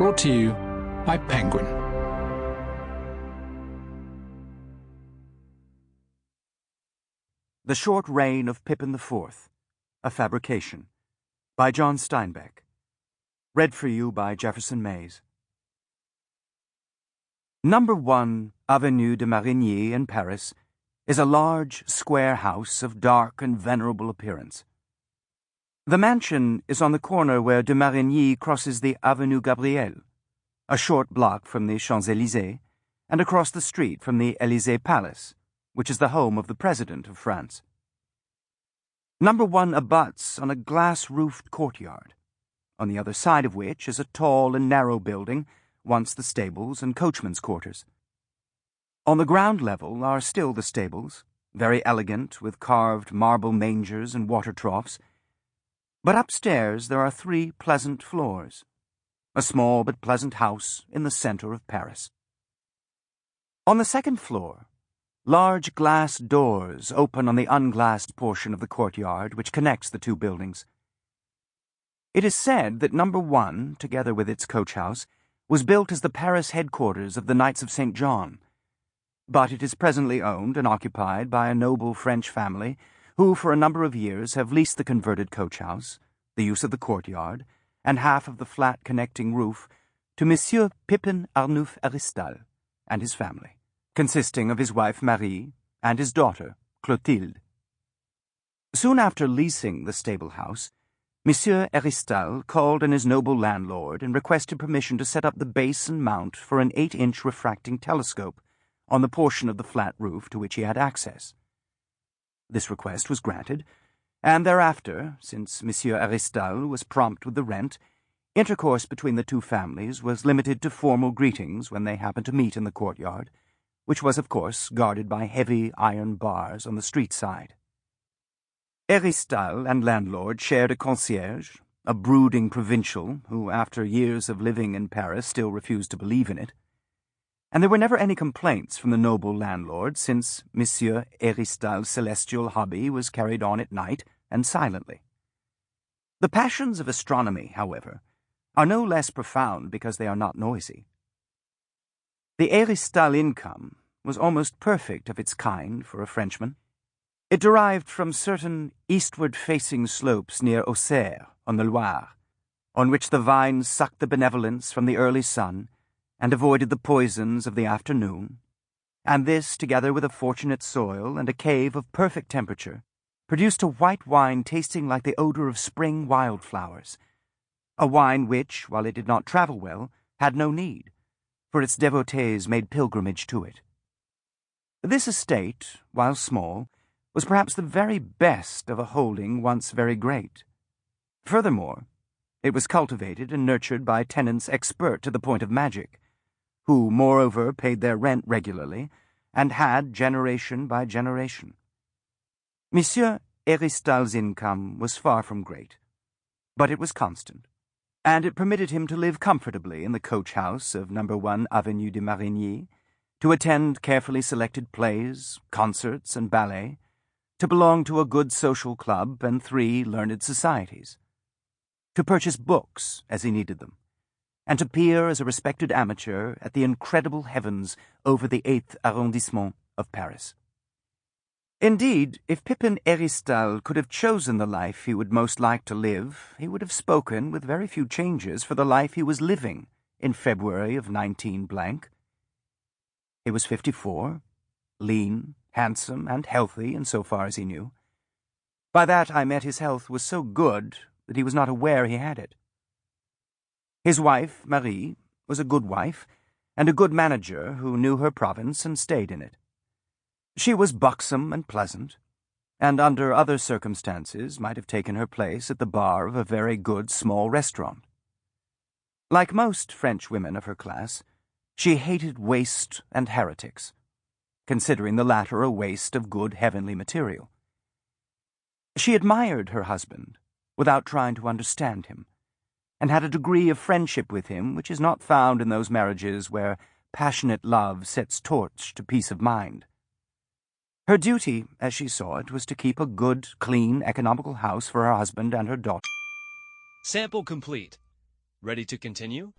Brought to you by Penguin. The Short Reign of Pippin IV, A Fabrication, by John Steinbeck. Read for you by Jefferson Mays. Number 1 Avenue de Marigny in Paris is a large, square house of dark and venerable appearance. The mansion is on the corner where de Marigny crosses the Avenue Gabriel, a short block from the Champs-Élysées, and across the street from the Élysée Palace, which is the home of the President of France. Number 1 abuts on a glass-roofed courtyard, on the other side of which is a tall and narrow building, once the stables and coachmen's quarters. On the ground level are still the stables, very elegant, with carved marble mangers and water troughs. But upstairs there are 3 pleasant floors, a small but pleasant house in the center of Paris. On the second floor, large glass doors open on the unglassed portion of the courtyard which connects the 2 buildings. It is said that Number 1, together with its coach house, was built as the Paris headquarters of the Knights of St. John, but it is presently owned and occupied by a noble French family who for a number of years have leased the converted coach house, the use of the courtyard, and half of the flat connecting roof to Monsieur Pippin Heristal and his family, consisting of his wife Marie and his daughter Clotilde. Soon after leasing the stable house, Monsieur Heristal called on his noble landlord and requested permission to set up the base and mount for an 8-inch refracting telescope on the portion of the flat roof to which he had access. This request was granted, and thereafter, since Monsieur Heristal was prompt with the rent, intercourse between the 2 families was limited to formal greetings when they happened to meet in the courtyard, which was, of course, guarded by heavy iron bars on the street side. Heristal and landlord shared a concierge, a brooding provincial who, after years of living in Paris, still refused to believe in it. And there were never any complaints from the noble landlord, since Monsieur Heristal's celestial hobby was carried on at night and silently. The passions of astronomy, however, are no less profound because they are not noisy. The Heristal income was almost perfect of its kind for a Frenchman. It derived from certain eastward-facing slopes near Auxerre, on the Loire, on which the vines sucked the benevolence from the early sun and avoided the poisons of the afternoon, and this, together with a fortunate soil and a cave of perfect temperature, produced a white wine tasting like the odor of spring wildflowers, a wine which, while it did not travel well, had no need, for its devotees made pilgrimage to it. This estate, while small, was perhaps the very best of a holding once very great. Furthermore, it was cultivated and nurtured by tenants expert to the point of magic, who, moreover, paid their rent regularly, and had generation by generation. Monsieur Heristal's income was far from great, but it was constant, and it permitted him to live comfortably in the coach house of Number 1 Avenue de Marigny, to attend carefully selected plays, concerts, and ballet, to belong to a good social club and 3 learned societies, to purchase books as he needed them, and to peer as a respected amateur at the incredible heavens over the 8th arrondissement of Paris. Indeed, if Pippin Heristal could have chosen the life he would most like to live, he would have spoken with very few changes for the life he was living in February of 19 blank. He was 54, lean, handsome, and healthy in so far as he knew. By that I meant his health was so good that he was not aware he had it. His wife, Marie, was a good wife, and a good manager who knew her province and stayed in it. She was buxom and pleasant, and under other circumstances might have taken her place at the bar of a very good small restaurant. Like most French women of her class, she hated waste and heretics, considering the latter a waste of good heavenly material. She admired her husband, without trying to understand him, and had a degree of friendship with him which is not found in those marriages where passionate love sets torch to peace of mind. Her duty, as she saw it, was to keep a good, clean, economical house for her husband and her daughter. Sample complete. Ready to continue?